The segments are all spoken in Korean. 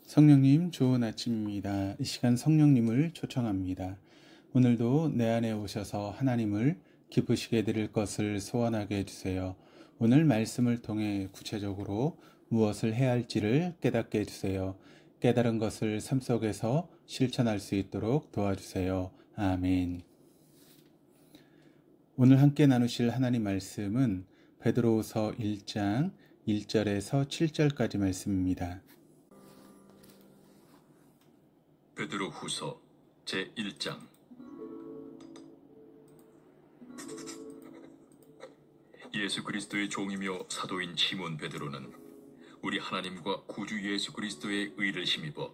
성령님 좋은 아침입니다. 이 시간 성령님을 초청합니다. 오늘도 내 안에 오셔서 하나님을 기쁘시게 드릴 것을 소원하게 해주세요. 오늘 말씀을 통해 구체적으로 무엇을 해야 할지를 깨닫게 해주세요. 깨달은 것을 삶 속에서 실천할 수 있도록 도와주세요. 아멘. 오늘 함께 나누실 하나님 말씀은 베드로후서 1장 1절에서 7절까지 말씀입니다. 베드로후서 제1장. 예수 그리스도의 종이며 사도인 시몬 베드로는 우리 하나님과 구주 예수 그리스도의 의를 힘입어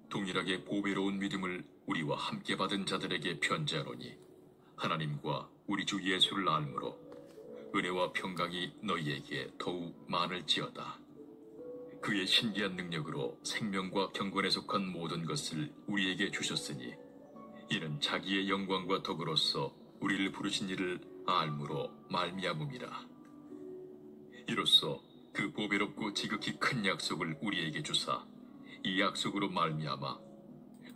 동일하게 보배로운 믿음을 우리와 함께 받은 자들에게 편지하노니, 하나님과 우리 주 예수를 알므로 은혜와 평강이 너희에게 더욱 많을지어다. 그의 신기한 능력으로 생명과 경건에 속한 모든 것을 우리에게 주셨으니, 이는 자기의 영광과 덕으로서 우리를 부르신 이를 알므로 말미암음이라. 이로써 그 보배롭고 지극히 큰 약속을 우리에게 주사, 이 약속으로 말미암아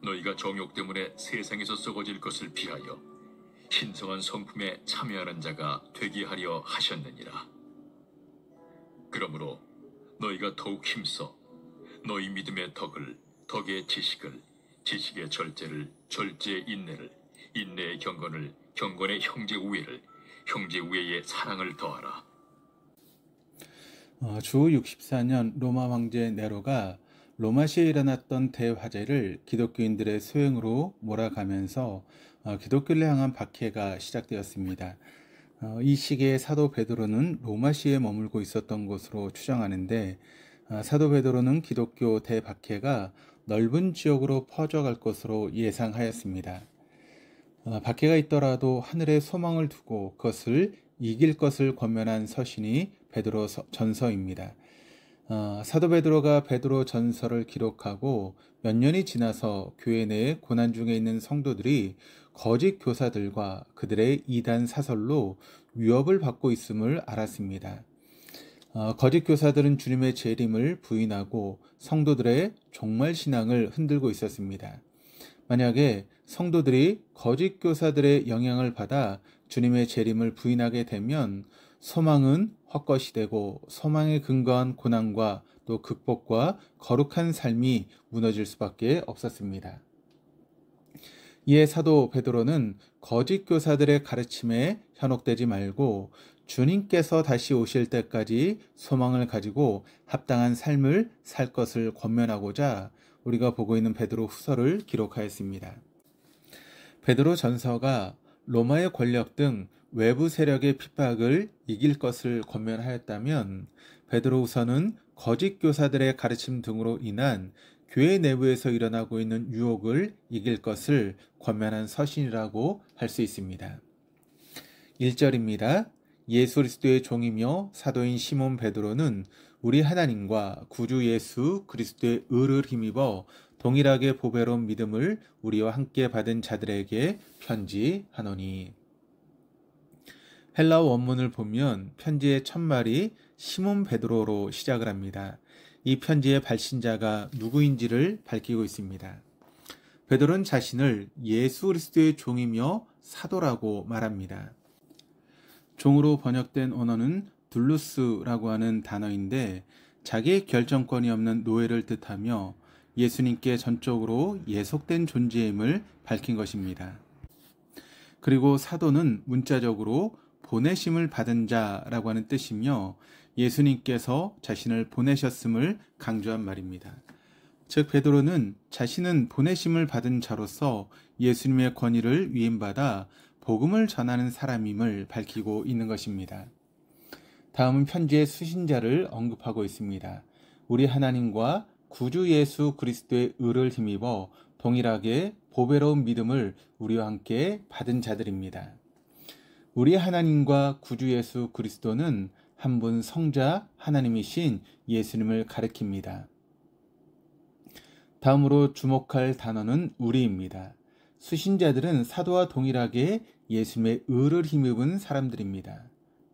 너희가 정욕 때문에 세상에서 썩어질 것을 피하여 신성한 성품에 참여하는 자가 되게 하려 하셨느니라. 그러므로 너희가 더욱 힘써 너희 믿음의 덕을, 덕의 지식을, 지식의 절제를, 절제의 인내를, 인내의 경건을, 경건의 형제 우애를, 형제 우애의 사랑을 더하라. 주 64년 로마 황제 네로가 로마시에 일어났던 대화재를 기독교인들의 소행으로 몰아가면서 기독교를 향한 박해가 시작되었습니다. 이 시기에 사도 베드로는 로마시에 머물고 있었던 것으로 추정하는데, 사도 베드로는 기독교 대박해가 넓은 지역으로 퍼져갈 것으로 예상하였습니다. 박해가 있더라도 하늘에 소망을 두고 그것을 이길 것을 권면한 서신이 베드로 전서입니다. 사도 베드로가 베드로 전서를 기록하고 몇 년이 지나서 교회 내에 고난 중에 있는 성도들이 거짓 교사들과 그들의 이단 사설로 위협을 받고 있음을 알았습니다. 거짓 교사들은 주님의 재림을 부인하고 성도들의 종말 신앙을 흔들고 있었습니다. 만약에 성도들이 거짓 교사들의 영향을 받아 주님의 재림을 부인하게 되면 소망은 헛것이 되고, 소망에 근거한 고난과 또 극복과 거룩한 삶이 무너질 수밖에 없었습니다. 이에 사도 베드로는 거짓 교사들의 가르침에 현혹되지 말고 주님께서 다시 오실 때까지 소망을 가지고 합당한 삶을 살 것을 권면하고자 우리가 보고 있는 베드로 후서를 기록하였습니다. 베드로 전서가 로마의 권력 등 외부 세력의 핍박을 이길 것을 권면하였다면, 베드로 후서는 거짓 교사들의 가르침 등으로 인한 교회 내부에서 일어나고 있는 유혹을 이길 것을 권면한 서신이라고 할 수 있습니다. 1절입니다. 예수 그리스도의 종이며 사도인 시몬 베드로는 우리 하나님과 구주 예수 그리스도의 의를 힘입어 동일하게 보배로운 믿음을 우리와 함께 받은 자들에게 편지하노니. 헬라어 원문을 보면 편지의 첫말이 시몬 베드로로 시작을 합니다. 이 편지의 발신자가 누구인지를 밝히고 있습니다. 베드로는 자신을 예수 그리스도의 종이며 사도라고 말합니다. 종으로 번역된 언어는 둘루스라고 하는 단어인데, 자기의 결정권이 없는 노예를 뜻하며 예수님께 전적으로 예속된 존재임을 밝힌 것입니다. 그리고 사도는 문자적으로 보내심을 받은 자라고 하는 뜻이며, 예수님께서 자신을 보내셨음을 강조한 말입니다. 즉, 베드로는 자신은 보내심을 받은 자로서 예수님의 권위를 위임받아 복음을 전하는 사람임을 밝히고 있는 것입니다. 다음은 편지의 수신자를 언급하고 있습니다. 우리 하나님과 구주 예수 그리스도의 의를 힘입어 동일하게 보배로운 믿음을 우리와 함께 받은 자들입니다. 우리 하나님과 구주 예수 그리스도는 한 분 성자 하나님이신 예수님을 가리킵니다. 다음으로 주목할 단어는 우리입니다. 수신자들은 사도와 동일하게 예수님의 의를 힘입은 사람들입니다.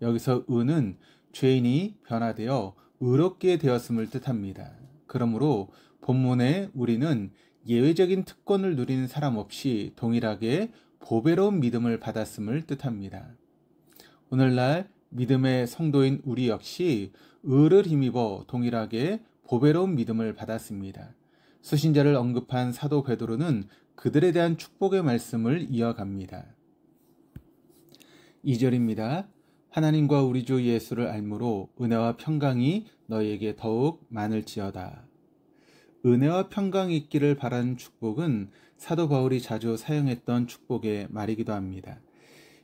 여기서 의는 죄인이 변화되어 의롭게 되었음을 뜻합니다. 그러므로 본문에 우리는 예외적인 특권을 누리는 사람 없이 동일하게 보배로운 믿음을 받았음을 뜻합니다. 오늘날 믿음의 성도인 우리 역시 의를 힘입어 동일하게 보배로운 믿음을 받았습니다. 수신자를 언급한 사도 베드로는 그들에 대한 축복의 말씀을 이어갑니다. 2절입니다. 하나님과 우리 주 예수를 알므로 은혜와 평강이 너희에게 더욱 많을지어다. 은혜와 평강이 있기를 바라는 축복은 사도 바울이 자주 사용했던 축복의 말이기도 합니다.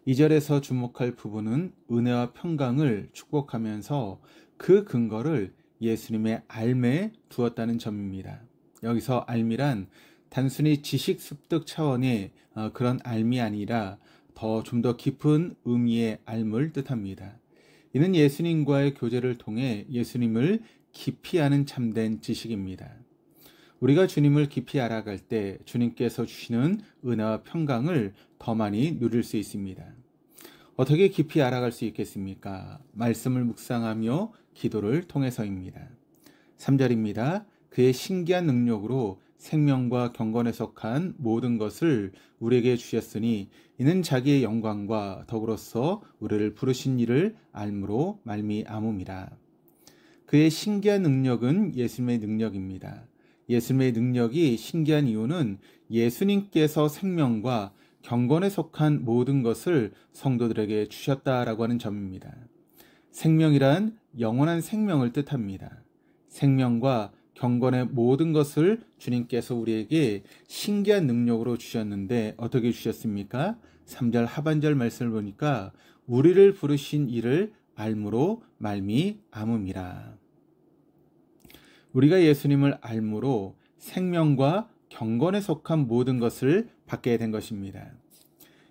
2절에서 주목할 부분은 은혜와 평강을 축복하면서 그 근거를 예수님의 알매에 두었다는 점입니다. 여기서 알미란 단순히 지식 습득 차원의 그런 알미 아니라 좀 더 깊은 의미의 알을 뜻합니다. 이는 예수님과의 교제를 통해 예수님을 깊이 아는 참된 지식입니다. 우리가 주님을 깊이 알아갈 때 주님께서 주시는 은혜와 평강을 더 많이 누릴 수 있습니다. 어떻게 깊이 알아갈 수 있겠습니까? 말씀을 묵상하며 기도를 통해서입니다. 3절입니다. 그의 신기한 능력으로 생명과 경건에 속한 모든 것을 우리에게 주셨으니 이는 자기의 영광과 더불어서 우리를 부르신 이를 알므로 말미암음이라. 그의 신기한 능력은 예수님의 능력입니다. 예수님의 능력이 신기한 이유는 예수님께서 생명과 경건에 속한 모든 것을 성도들에게 주셨다라고 하는 점입니다. 생명이란 영원한 생명을 뜻합니다. 생명과 경건의 모든 것을 주님께서 우리에게 신기한 능력으로 주셨는데 어떻게 주셨습니까? 3절 하반절 말씀을 보니까 우리를 부르신 이를 알므로 말미암음이라. 우리가 예수님을 알므로 생명과 경건에 속한 모든 것을 받게 된 것입니다.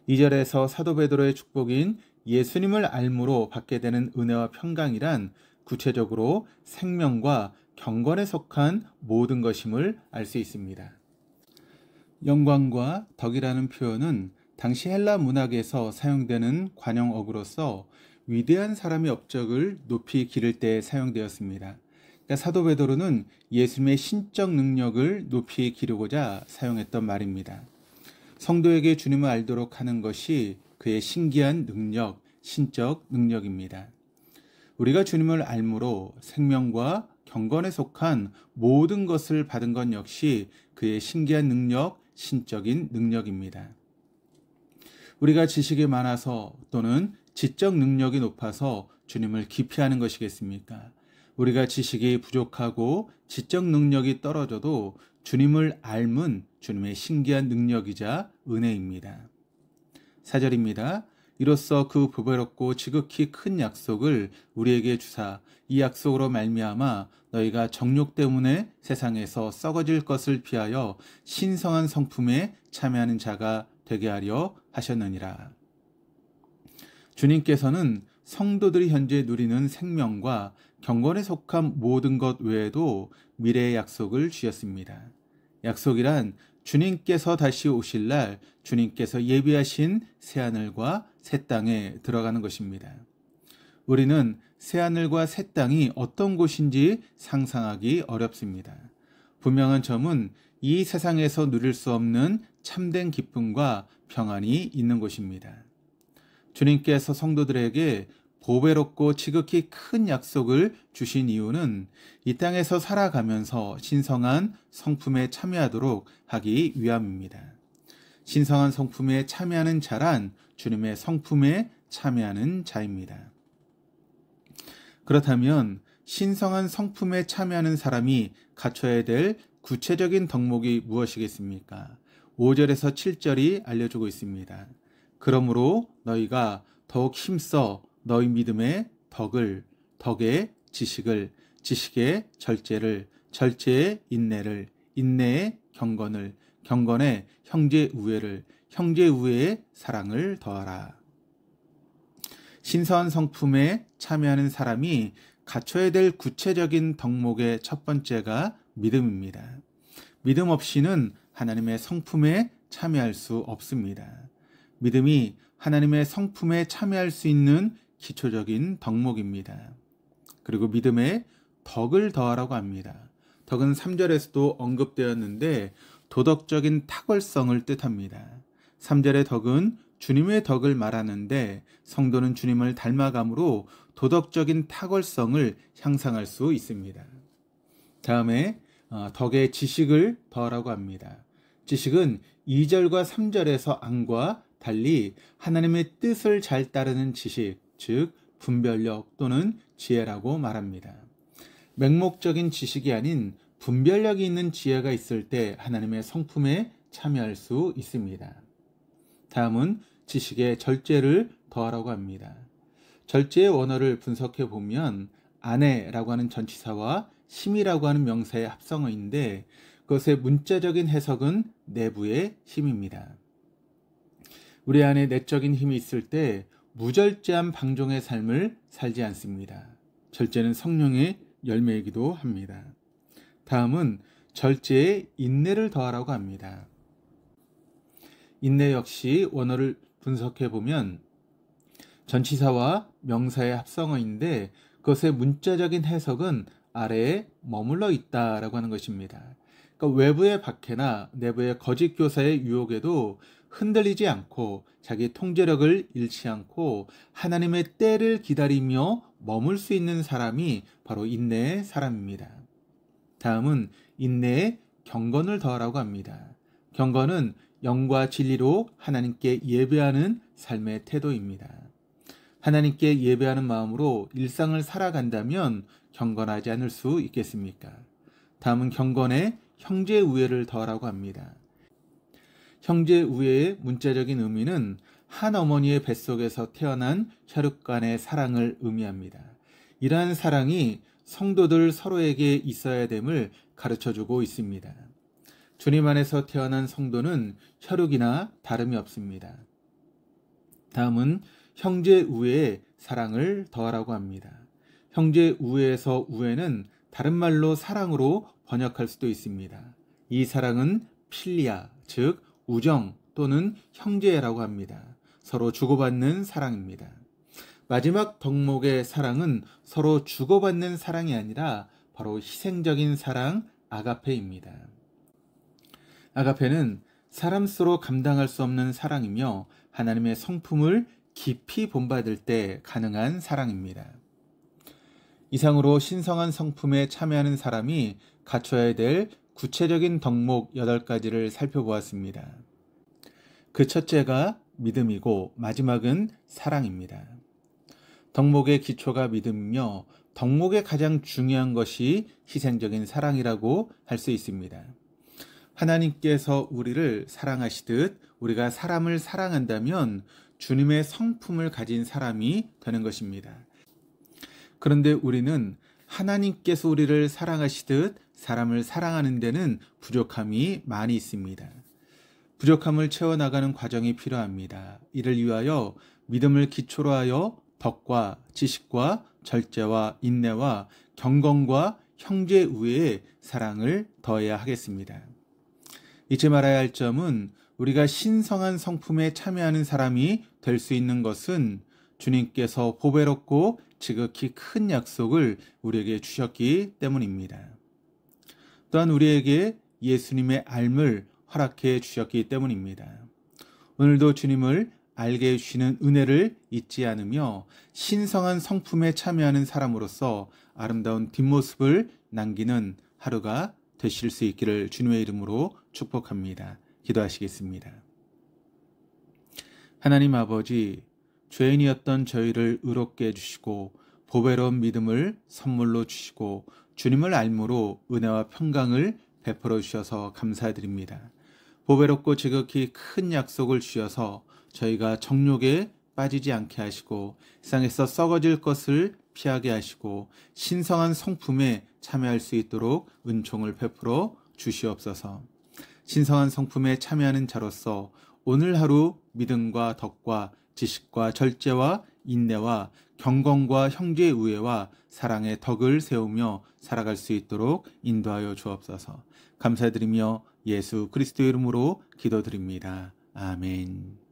2절에서 사도 베드로의 축복인 예수님을 알므로 받게 되는 은혜와 평강이란 구체적으로 생명과 경건에 속한 모든 것임을 알 수 있습니다. 영광과 덕이라는 표현은 당시 헬라 문학에서 사용되는 관용어구로서 위대한 사람의 업적을 높이 기를 때 사용되었습니다. 그러니까 사도 베드로는 예수님의 신적 능력을 높이 기르고자 사용했던 말입니다. 성도에게 주님을 알도록 하는 것이 그의 신기한 능력, 신적 능력입니다. 우리가 주님을 알므로 생명과 경건에 속한 모든 것을 받은 것 역시 그의 신기한 능력, 신적인 능력입니다. 우리가 지식이 많아서 또는 지적 능력이 높아서 주님을 깊이 아는 것이겠습니까? 우리가 지식이 부족하고 지적 능력이 떨어져도 주님을 알면 주님의 신기한 능력이자 은혜입니다. 4절입니다. 이로써 그 보배롭고 지극히 큰 약속을 우리에게 주사 이 약속으로 말미암아 너희가 정욕 때문에 세상에서 썩어질 것을 피하여 신성한 성품에 참여하는 자가 되게 하려 하셨느니라. 주님께서는 성도들이 현재 누리는 생명과 경건에 속한 모든 것 외에도 미래의 약속을 주셨습니다. 약속이란 주님께서 다시 오실 날 주님께서 예비하신 새하늘과 새 땅에 들어가는 것입니다. 우리는 새하늘과 새 땅이 어떤 곳인지 상상하기 어렵습니다. 분명한 점은 이 세상에서 누릴 수 없는 참된 기쁨과 평안이 있는 곳입니다. 주님께서 성도들에게 보배롭고 지극히 큰 약속을 주신 이유는 이 땅에서 살아가면서 신성한 성품에 참여하도록 하기 위함입니다. 신성한 성품에 참여하는 자란 주님의 성품에 참여하는 자입니다. 그렇다면 신성한 성품에 참여하는 사람이 갖춰야 될 구체적인 덕목이 무엇이겠습니까? 5절에서 7절이 알려주고 있습니다. 그러므로 너희가 더욱 힘써 너희 믿음의 덕을, 덕의 지식을, 지식의 절제를, 절제의 인내를, 인내의 경건을, 경건의 형제 우애를, 형제 우애의 사랑을 더하라. 신성한 성품에 참여하는 사람이 갖춰야 될 구체적인 덕목의 첫 번째가 믿음입니다. 믿음 없이는 하나님의 성품에 참여할 수 없습니다. 믿음이 하나님의 성품에 참여할 수 있는 기초적인 덕목입니다. 그리고 믿음에 덕을 더하라고 합니다. 덕은 3절에서도 언급되었는데 도덕적인 탁월성을 뜻합니다. 3절의 덕은 주님의 덕을 말하는데 성도는 주님을 닮아감으로 도덕적인 탁월성을 향상할 수 있습니다. 다음에 덕의 지식을 더하라고 합니다. 지식은 2절과 3절에서 안과 달리 하나님의 뜻을 잘 따르는 지식, 즉 분별력 또는 지혜라고 말합니다. 맹목적인 지식이 아닌 분별력이 있는 지혜가 있을 때 하나님의 성품에 참여할 수 있습니다. 다음은 지식의 절제를 더하라고 합니다. 절제의 원어를 분석해 보면 안에라고 하는 전치사와 힘이라고 하는 명사의 합성어인데 그것의 문자적인 해석은 내부의 힘입니다. 우리 안에 내적인 힘이 있을 때 무절제한 방종의 삶을 살지 않습니다. 절제는 성령의 열매이기도 합니다. 다음은 절제에 인내를 더하라고 합니다. 인내 역시 원어를 분석해 보면 전치사와 명사의 합성어인데 그것의 문자적인 해석은 아래에 머물러 있다라고 하는 것입니다. 그러니까 외부의 박해나 내부의 거짓 교사의 유혹에도 흔들리지 않고 자기 통제력을 잃지 않고 하나님의 때를 기다리며 머물 수 있는 사람이 바로 인내의 사람입니다. 다음은 인내에 경건을 더하라고 합니다. 경건은 영과 진리로 하나님께 예배하는 삶의 태도입니다. 하나님께 예배하는 마음으로 일상을 살아간다면 경건하지 않을 수 있겠습니까? 다음은 경건에 형제 우애를 더하라고 합니다. 형제 우애의 문자적인 의미는 한 어머니의 뱃속에서 태어난 혈육 간의 사랑을 의미합니다. 이러한 사랑이 성도들 서로에게 있어야 됨을 가르쳐주고 있습니다. 주님 안에서 태어난 성도는 혈육이나 다름이 없습니다. 다음은 형제 우애의 사랑을 더하라고 합니다. 형제 우애에서 우애는 다른 말로 사랑으로 번역할 수도 있습니다. 이 사랑은 필리아, 즉 우정 또는 형제라고 합니다. 서로 주고받는 사랑입니다. 마지막 덕목의 사랑은 서로 주고받는 사랑이 아니라 바로 희생적인 사랑 아가페입니다. 아가페는 사람수로 감당할 수 없는 사랑이며 하나님의 성품을 깊이 본받을 때 가능한 사랑입니다. 이상으로 신성한 성품에 참여하는 사람이 갖춰야 될 구체적인 덕목 8가지를 살펴보았습니다. 그 첫째가 믿음이고 마지막은 사랑입니다. 덕목의 기초가 믿음이며 덕목의 가장 중요한 것이 희생적인 사랑이라고 할 수 있습니다. 하나님께서 우리를 사랑하시듯 우리가 사람을 사랑한다면 주님의 성품을 가진 사람이 되는 것입니다. 그런데 우리는 하나님께서 우리를 사랑하시듯 사람을 사랑하는 데는 부족함이 많이 있습니다. 부족함을 채워나가는 과정이 필요합니다. 이를 위하여 믿음을 기초로 하여 덕과 지식과 절제와 인내와 경건과 형제 우애의 사랑을 더해야 하겠습니다. 잊지 말아야 할 점은 우리가 신성한 성품에 참여하는 사람이 될 수 있는 것은 주님께서 보배롭고 지극히 큰 약속을 우리에게 주셨기 때문입니다. 또한 우리에게 예수님의 알을 허락해 주셨기 때문입니다. 오늘도 주님을 알게 해주시는 은혜를 잊지 않으며 신성한 성품에 참여하는 사람으로서 아름다운 뒷모습을 남기는 하루가 되실 수 있기를 주님의 이름으로 축복합니다. 기도하시겠습니다. 하나님 아버지, 죄인이었던 저희를 의롭게 해주시고 보배로운 믿음을 선물로 주시고 주님을 알므로 은혜와 평강을 베풀어 주셔서 감사드립니다. 보배롭고 지극히 큰 약속을 주셔서 저희가 정욕에 빠지지 않게 하시고 세상에서 썩어질 것을 피하게 하시고 신성한 성품에 참여할 수 있도록 은총을 베풀어 주시옵소서. 신성한 성품에 참여하는 자로서 오늘 하루 믿음과 덕과 지식과 절제와 인내와 경건과 형제의 우애와 사랑의 덕을 세우며 살아갈 수 있도록 인도하여 주옵소서. 감사드리며 예수 그리스도의 이름으로 기도드립니다. 아멘.